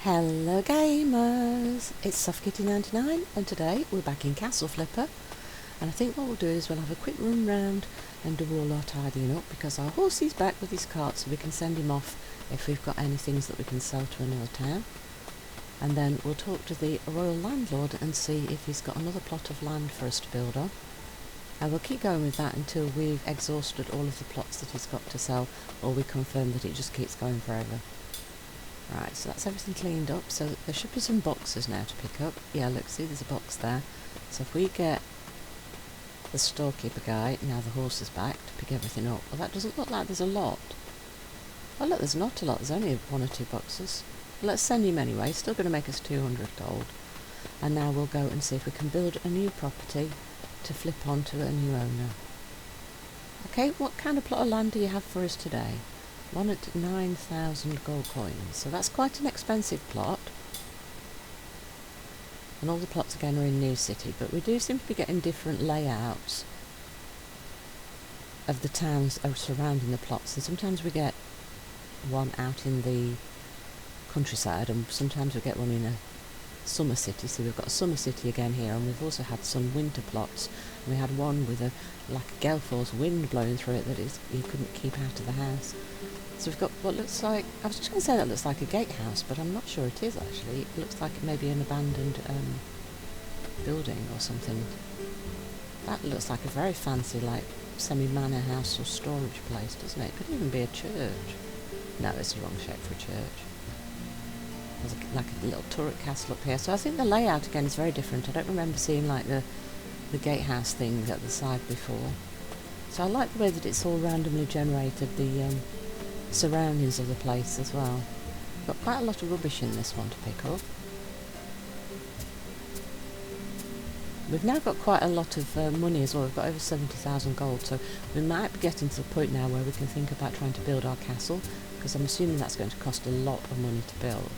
Hello gamers, it's SoftKitty99 and today we're back in Castle Flipper, and I think what we'll do is we'll have a quick run round and do all our tidying up because our horse is back with his cart, so we can send him off if we've got any things that we can sell to another town. And then we'll talk to the Royal Landlord and see if he's got another plot of land for us to build on. And we'll keep going with that until we've exhausted all of the plots that he's got to sell, or we confirm that it just keeps going forever. Right, so that's everything cleaned up, so there should be some boxes now to pick up. Yeah, look, see there's a box there. So if we get the storekeeper guy, now the horse is back, to pick everything up. Well, that doesn't look like there's a lot. Oh look, there's not a lot, there's only one or two boxes. Well, let's send him anyway, he's still going to make us 200 gold. And now we'll go and see if we can build a new property to flip onto a new owner. Okay, what kind of plot of land do you have for us today? One at 9,000 gold coins, so that's quite an expensive plot. And all the plots again are in New City, but we do seem to be getting different layouts of the towns surrounding the plots, and sometimes we get one out in the countryside and sometimes we get one in a summer city. So we've got a summer city again here, and we've also had some winter plots, and we had one with like a gale force wind blowing through it that you couldn't keep out of the house. So we've got what looks like, I was just going to say that looks like a gatehouse, but I'm not sure it is actually. It looks like it may be an abandoned building or something. That looks like a very fancy, like, semi-manor house or storage place, doesn't it? It could even be a church. No, it's the wrong shape for a church. There's like a little turret castle up here. So I think the layout again is very different. I don't remember seeing like the gatehouse thing at the side before. So I like the way that it's all randomly generated, the surroundings of the place as well. Got quite a lot of rubbish in this one to pick up. We've now got quite a lot of money as well. We've got over 70,000 gold, so we might be getting to the point now where we can think about trying to build our castle, because I'm assuming that's going to cost a lot of money to build.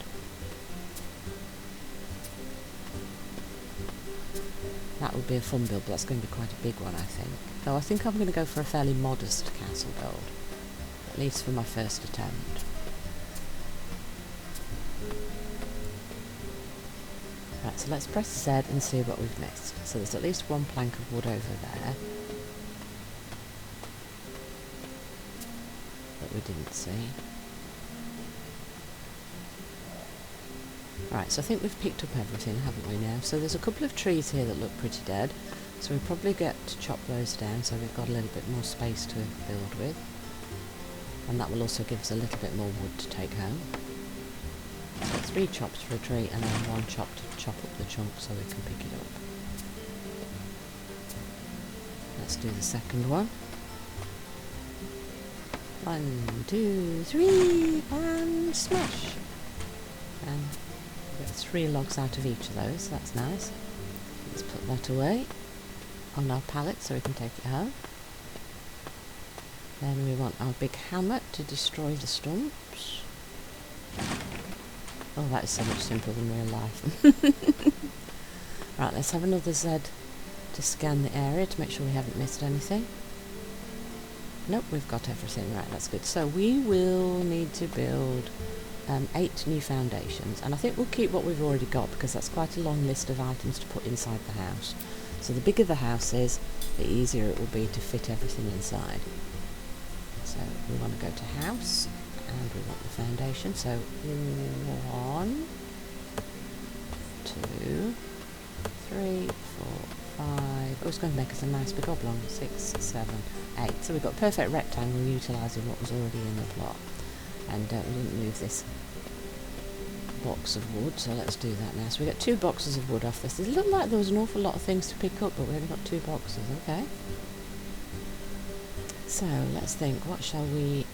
That would be a fun build, but that's going to be quite a big one, I think. Though I think I'm going to go for a fairly modest castle build, at least for my first attempt. Right, so let's press Z and see what we've missed. So there's at least one plank of wood over there that we didn't see. Right, so I think we've picked up everything, haven't we now? So there's a couple of trees here that look pretty dead, so we'll probably get to chop those down so we've got a little bit more space to build with. And that will also give us a little bit more wood to take home. So 3 chops for a tree and then 1 chop to chop up the chunk so we can pick it up. Let's do the second one. 1, 2, 3 and smash! And we've got 3 logs out of each of those, that's nice. Let's put that away on our pallet so we can take it home. Then we want our big hammer to destroy the stumps. Oh, that is so much simpler than real life. Right, let's have another Z to scan the area to make sure we haven't missed anything. Nope, we've got everything. Right, that's good. So we will need to build 8 new foundations, and I think we'll keep what we've already got because that's quite a long list of items to put inside the house. So the bigger the house is, the easier it will be to fit everything inside. So we want to go to house, and we want the foundation. So 1, 2, 3, 4, 5. Oh, it's going to make us a nice big oblong. 6, 7, 8. So we've got a perfect rectangle utilising what was already in the plot. And we didn't move this box of wood, so let's do that now. So we got 2 boxes of wood off this. It looked like there was an awful lot of things to pick up, but we only got 2 boxes. Okay. So let's think, what shall we,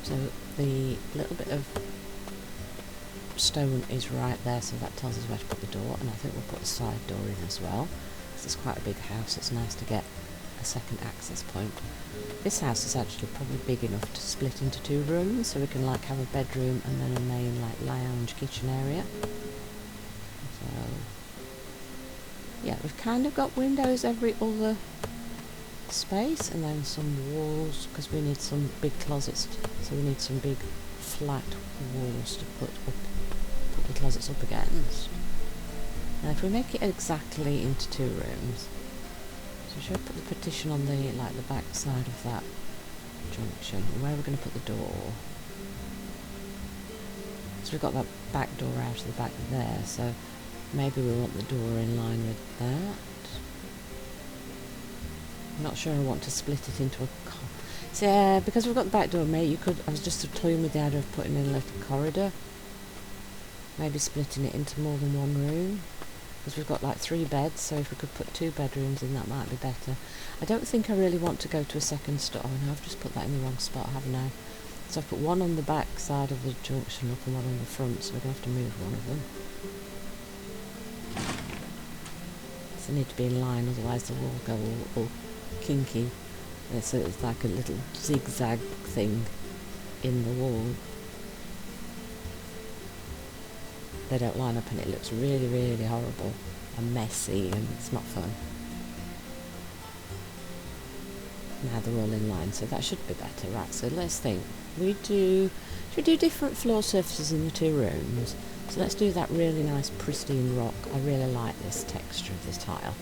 so the little bit of stone is right there, so that tells us where to put the door, and I think we'll put a side door in as well. It's quite a big house, it's nice to get a second access point. This house is actually probably big enough to split into 2 rooms, so we can like have a bedroom and then a main like lounge kitchen area. So yeah, we've kind of got windows every other space, and then some walls because we need some big closets, so we need some big flat walls to put the closets up against. Now if we make it exactly into 2 rooms, so should I put the partition on the back side of that junction? Where are we going to put the door? So we've got that back door out of the back there, so maybe we want the door in line with that. I'm not sure I want to split it into a so yeah, because we've got the back door, mate, I was just toying with the idea of putting in a little corridor. Maybe splitting it into more than 1 room. Because we've got 3 beds, so if we could put 2 bedrooms in, that might be better. I don't think I really want to go to a second store. Oh no, I've just put that in the wrong spot, haven't I? So I've put one on the back side of the junction up and one on the front, so we're going to have to move one of them. So they need to be in line, otherwise the wall will go all kinky. So it's like a little zigzag thing in the wall. They don't line up and it looks really, really horrible and messy, and it's not fun. Now they're all in line, so that should be better. Right, so let's think. Should we do different floor surfaces in the 2 rooms? So let's do that really nice pristine rock. I really like this texture of this tile.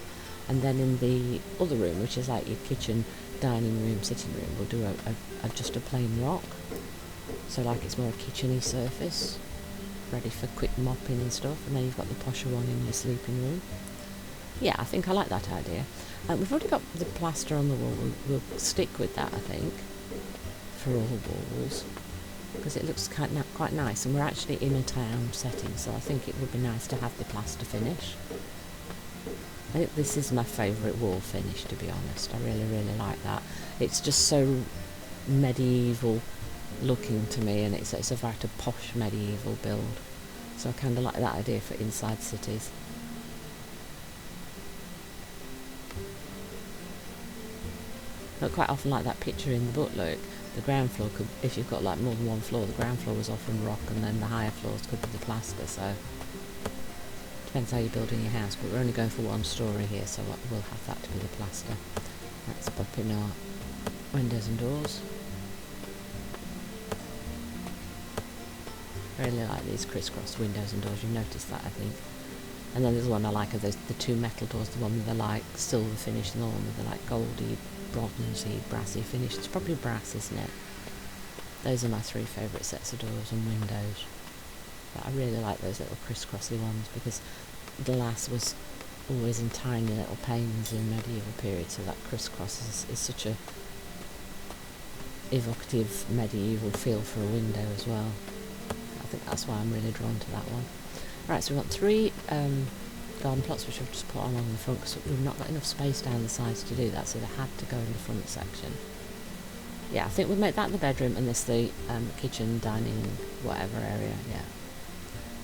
And then in the other room, which is like your kitchen, dining room, sitting room, we'll do just a plain rock. So like it's more a kitchen-y surface, ready for quick mopping and stuff. And then you've got the posher one in your sleeping room. Yeah, I think I like that idea. We've already got the plaster on the wall. We'll stick with that, I think, for all walls, because it looks quite nice, and we're actually in a town setting, so I think it would be nice to have the plaster finish. I think this is my favourite wall finish, to be honest. I really, really like that. It's just so medieval looking to me, and it's a very posh medieval build. So I kind of like that idea for inside cities. Not quite often like that picture in the book, look. The ground floor could, if you've got more than 1 floor, the ground floor was often rock, and then the higher floors could be the plaster, so depends how you're building your house, but we're only going for 1 story here, so we'll have that to be the plaster. Let's pop in our windows and doors. I really like these crisscross windows and doors, you've noticed that, I think. And then there's one I like, are the 2 metal doors, the one with the silver finish and the one with the goldy, bronzy, brassy finish. It's probably brass, isn't it? Those are my 3 favourite sets of doors and windows. But I really like those little crisscrossy ones, because glass was always in tiny little panes in medieval period, so that crisscross is such a evocative medieval feel for a window as well. I think that's why I'm really drawn to that one. Right, so we've got 3 garden plots which I've just put on the front, because we've not got enough space down the sides to do that, so they had to go in the front section. Yeah, I think we'll make that the bedroom and this the kitchen, dining, whatever area, yeah.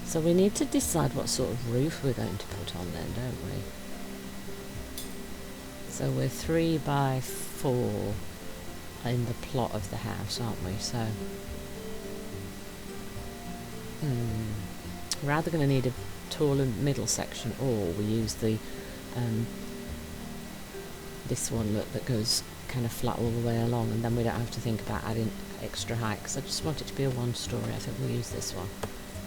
So we need to decide what sort of roof we're going to put on then, don't we? So we're 3 by 4 in the plot of the house, aren't we? So we're either going to need a taller middle section, or we use the this one that goes kind of flat all the way along, and then we don't have to think about adding extra height, because I just want it to be a 1 story. I think we'll use this one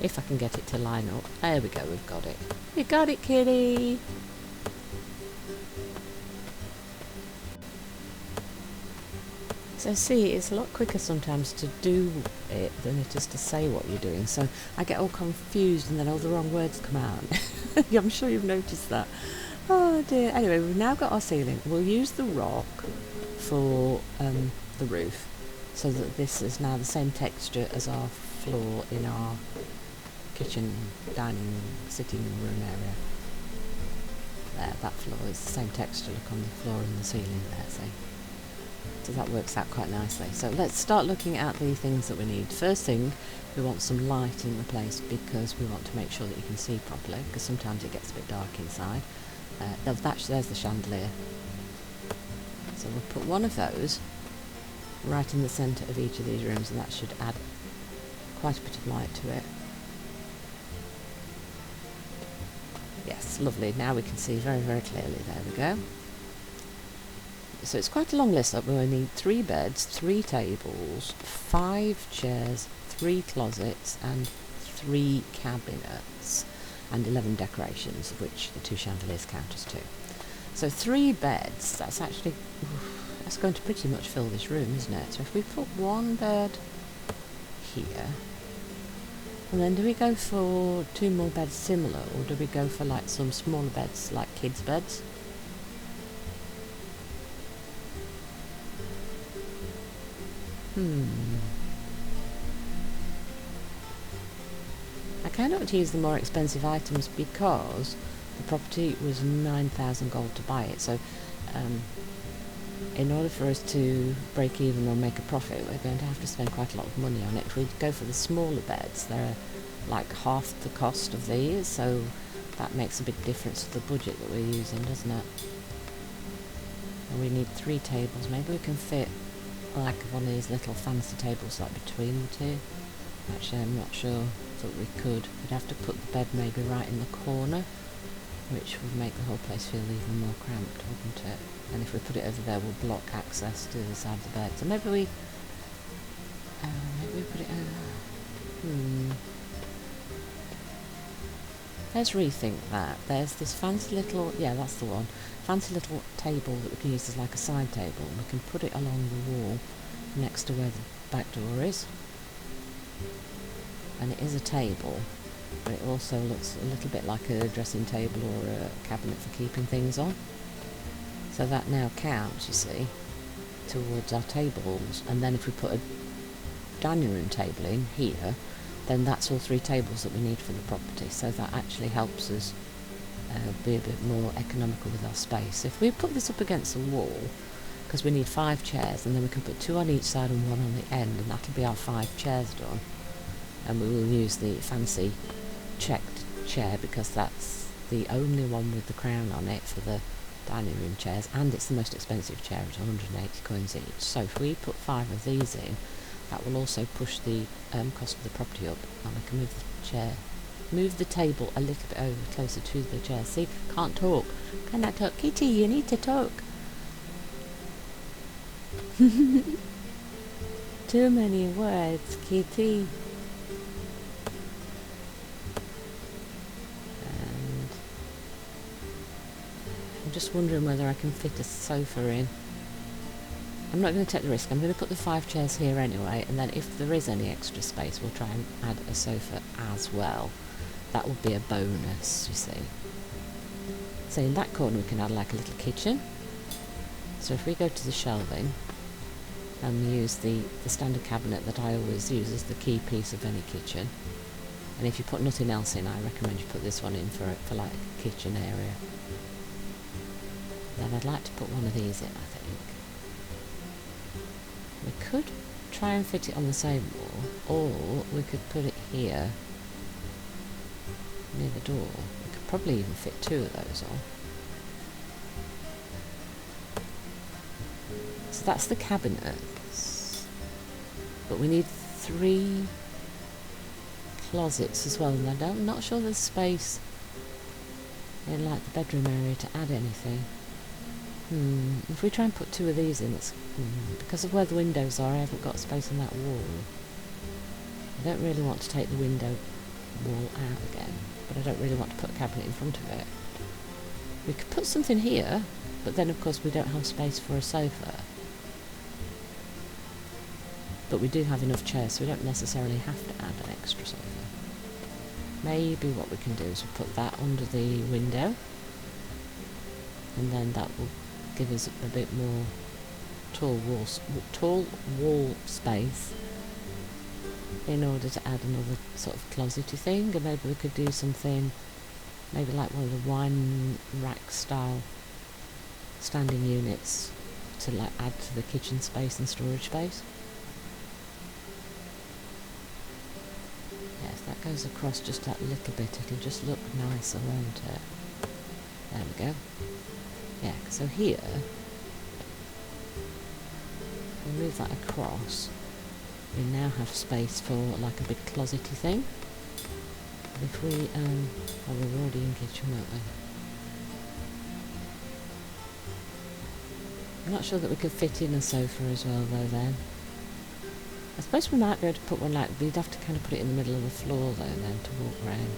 if I can get it to line up. There we go, we've got it. You got it, kitty. So see, it's a lot quicker sometimes to do it than it is to say what you're doing. So I get all confused and then all the wrong words come out. I'm sure you've noticed that. Oh dear. Anyway, we've now got our ceiling. We'll use the rock for the roof, so that this is now the same texture as our floor in our kitchen, dining, sitting room area. There, that floor is the same texture look on the floor and the ceiling there, see? So that works out quite nicely. So let's start looking at the things that we need. First thing, we want some light in the place, because we want to make sure that you can see properly, because sometimes it gets a bit dark inside. There's the chandelier. So we'll put one of those right in the centre of each of these rooms, and that should add quite a bit of light to it. Yes, lovely. Now we can see very, very clearly. There we go. So it's quite a long list. That we need 3 beds, 3 tables, 5 chairs, 3 closets, and 3 cabinets, and 11 decorations, of which the 2 chandeliers count as 2. So 3 beds, that's actually, that's going to pretty much fill this room, isn't it? So if we put 1 bed here, and then do we go for 2 more beds similar, or do we go for like some smaller beds, like kids' beds? I kind of want to use the more expensive items because the property was 9,000 gold to buy it. So in order for us to break even or make a profit, we're going to have to spend quite a lot of money on it. If we go for the smaller beds, they're like half the cost of these, so that makes a big difference to the budget that we're using, doesn't it? And we need 3 tables. Maybe we can fit like one of these little fancy tables like between the 2. Actually, I'm not sure that we could. We'd have to put the bed maybe right in the corner, which would make the whole place feel even more cramped, wouldn't it? And if we put it over there, we'll block access to the side of the bed. So maybe we put it over. Let's rethink that. There's this fancy little, yeah, that's the one. Fancy little table that we can use as like a side table. We can put it along the wall next to where the back door is. And it is a table, but it also looks a little bit like a dressing table or a cabinet for keeping things on. So that now counts, you see, towards our tables. And then if we put a dining room table in here, then that's all 3 tables that we need for the property. So that actually helps us be a bit more economical with our space. If we put this up against the wall, because we need 5 chairs, and then we can put 2 on each side and 1 on the end, and that'll be our 5 chairs done. And we will use the fancy checked chair because that's the only one with the crown on it for the dining room chairs, and it's the most expensive chair at 180 coins each. So if we put 5 of these in, that will also push the cost of the property up, and we can move the table a little bit over closer to the chair. See, can't talk. Can I talk? Kitty, you need to talk. Too many words, Kitty. And I'm just wondering whether I can fit a sofa in. I'm not going to take the risk. I'm going to put the 5 chairs here anyway, and then if there is any extra space, we'll try and add a sofa as well. That would be a bonus, you see. So in that corner we can add like a little kitchen. So if we go to the shelving and we use the standard cabinet that I always use as the key piece of any kitchen, and if you put nothing else in, I recommend you put this one in for like a kitchen area. Then I'd like to put one of these in, I think. We could try and fit it on the same wall, or we could put it here near the door. We could probably even fit 2 of those on. So that's the cabinets, but we need 3 closets as well, and I'm not sure there's space in like the bedroom area to add anything. If we try and put 2 of these in, it's because of where the windows are, I haven't got space in that wall. I don't really want to take the window wall out again, but I don't really want to put a cabinet in front of it. We could put something here, but then of course we don't have space for a sofa. But we do have enough chairs, so we don't necessarily have to add an extra sofa. Maybe what we can do is we put that under the window, and then that will give us a bit more tall wall space in order to add another sort of closety thing. And maybe we could do something, maybe like one of the wine rack style standing units to like add to the kitchen space and storage space. Yes, that goes across just that little bit, it'll just look nicer, won't it? There we go. Yeah, so here, we'll move that across. We now have space for like a big closety thing. If we, oh, we're already in kitchen, weren't I'm not sure that we could fit in a sofa as well though then. I suppose we might be able to put one like, we'd have to kind of put it in the middle of the floor though then to walk around.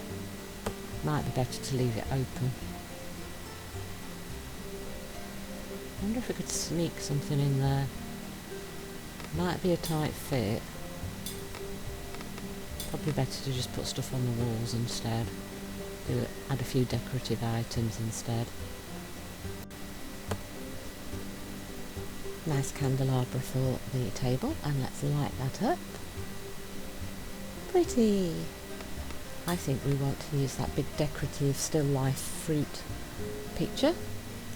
Might be better to leave it open. I wonder if we could sneak something in there. Might be a tight fit. Probably better to just put stuff on the walls instead. Add a few decorative items instead. Nice candelabra for the table, and let's light that up. Pretty! I think we want to use that big decorative still life fruit picture.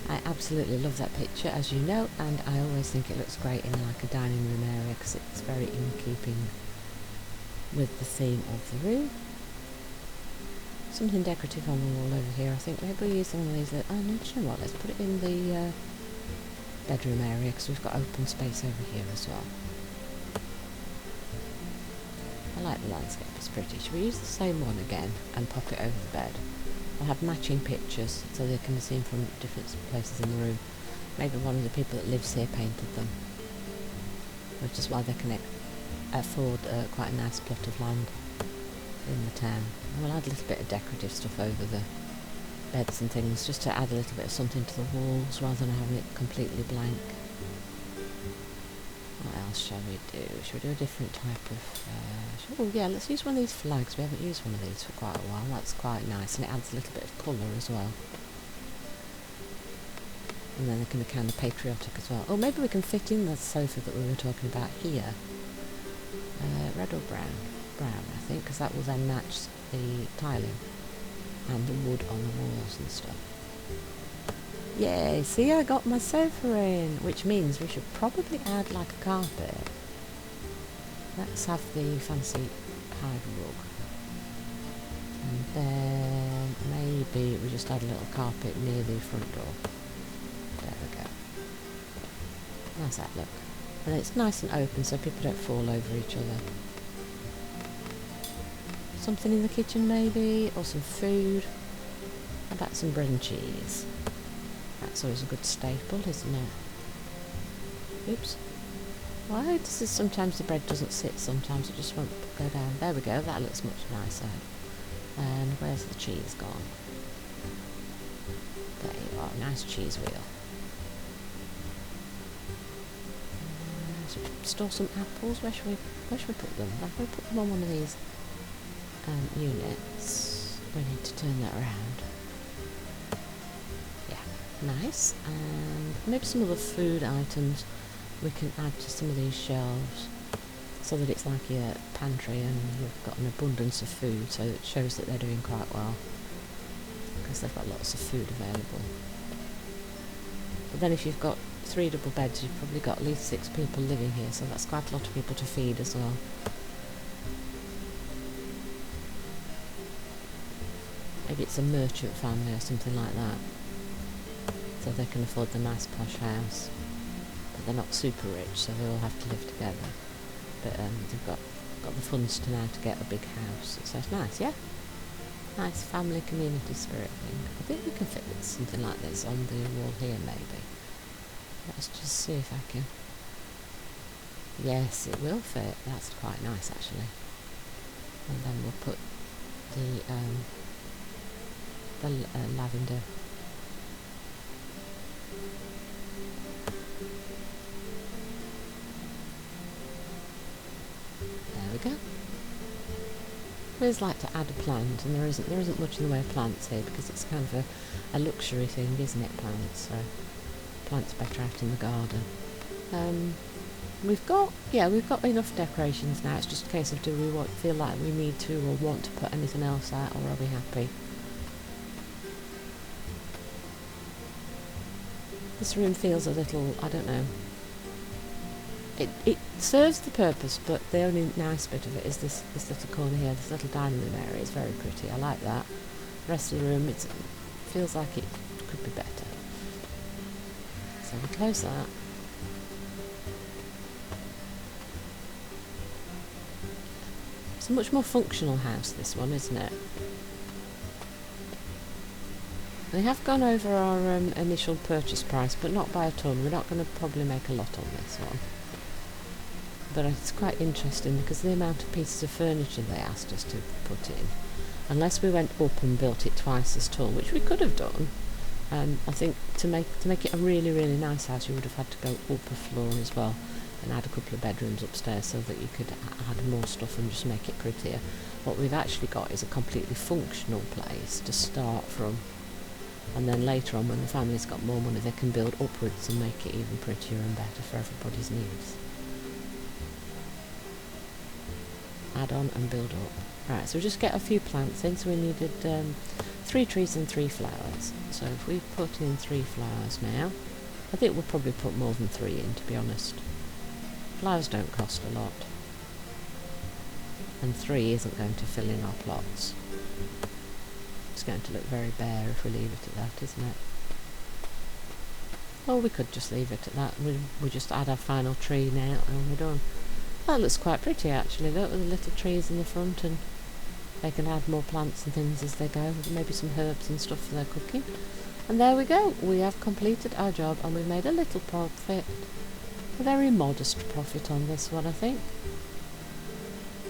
I absolutely love that picture, as you know, and I always think it looks great in like a dining room area because it's very in keeping with the theme of the room. Something decorative on the wall over here. I think maybe we'll use one of these. Oh no, do you know what? Let's put it in the bedroom area because we've got open space over here as well. I like the landscape, it's pretty. Should we use the same one again and pop it over the bed? I'll have matching pictures so they can be seen from different places in the room. Maybe one of the people that lives here painted them, which is why they can afford quite a nice plot of land in the town. And we'll add a little bit of decorative stuff over the beds and things, just to add a little bit of something to the walls rather than having it completely blank. What else shall we do? Shall we do a different type of... oh yeah, let's use one of these flags. We haven't used one of these for quite a while. That's quite nice, and it adds a little bit of colour as well. And then they can be kind of patriotic as well. Oh, maybe we can fit in the sofa that we were talking about here. Red or brown? Brown, I think, because that will then match the tiling and the wood on the walls and stuff. Yay, see, I got my sofa in, which means we should probably add like a carpet. Let's have the fancy hide rug. And then maybe we just add a little carpet near the front door. There we go. How's that look? And it's nice and open so people don't fall over each other. Something in the kitchen maybe, or some food. How about some bread and cheese? That's always a good staple, isn't it? Oops. Why does this, sometimes the bread doesn't sit, sometimes it just won't go down. There we go, that looks much nicer. And where's the cheese gone? There you are, nice cheese wheel. Store some apples. Where should we put them? If we put them on one of these units, we need to turn that around. Yeah, nice. And maybe some other food items we can add to some of these shelves, so that it's like a pantry and you've got an abundance of food, so it shows that they're doing quite well because they've got lots of food available. But then if you've got 3 double beds, you've probably got at least 6 people living here, so that's quite a lot of people to feed as well. Maybe it's a merchant family or something like that, so they can afford the nice posh house, but they're not super rich, so they all have to live together. But they've got the funds to now to get a big house, so it's nice, yeah? Nice family community spirit thing. I think we can fit something like this on the wall here maybe. Let's just see if I can... Yes, it will fit. That's quite nice actually. And then we'll put the lavender. There we go. I always like to add a plant, and there isn't much in the way of plants here because it's kind of a luxury thing, isn't it, plants? So plants better out in the garden. We've got enough decorations now. It's just a case of do we feel like we need to or want to put anything else out, or are we happy? This room feels a little, I don't know. It serves the purpose, but the only nice bit of it is this little corner here, this little dining room area. It's very pretty. I like that. The rest of the room, it feels like it could be better. So we close that. It's a much more functional house, this one, isn't it? We have gone over our initial purchase price, but not by a ton. We're not going to probably make a lot on this one. But it's quite interesting because the amount of pieces of furniture they asked us to put in, unless we went up and built it twice as tall, which we could have done, I think to make it a really, really nice house, you would have had to go up a floor as well and add a couple of bedrooms upstairs so that you could add more stuff and just make it prettier. What we've actually got is a completely functional place to start from, and then later on when the family's got more money they can build upwards and make it even prettier and better for everybody's needs. Add on and build up. Right, so we'll just get a few plants in. So we needed 3 trees and 3 flowers. So if we put in 3 flowers now, I think we'll probably put more than 3 in, to be honest. Flowers don't cost a lot. And 3 isn't going to fill in our plots. It's going to look very bare if we leave it at that, isn't it? Or we could just leave it at that. We'll just add our final tree now and we're done. That looks quite pretty actually, look, with the little trees in the front, and they can add more plants and things as they go, maybe some herbs and stuff for their cooking. And there we go, we have completed our job and we've made a little profit, a very modest profit on this one I think.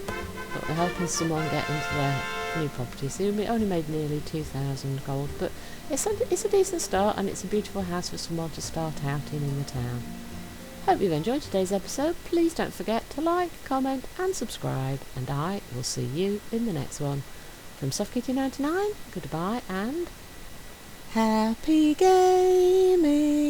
But we're helping someone get into their new property, so we only made nearly 2,000 gold, but it's a decent start and it's a beautiful house for someone to start out in the town. Hope you've enjoyed today's episode. Please don't forget to like, comment and subscribe, and I will see you in the next one. From Thankyou 99, goodbye and happy gaming!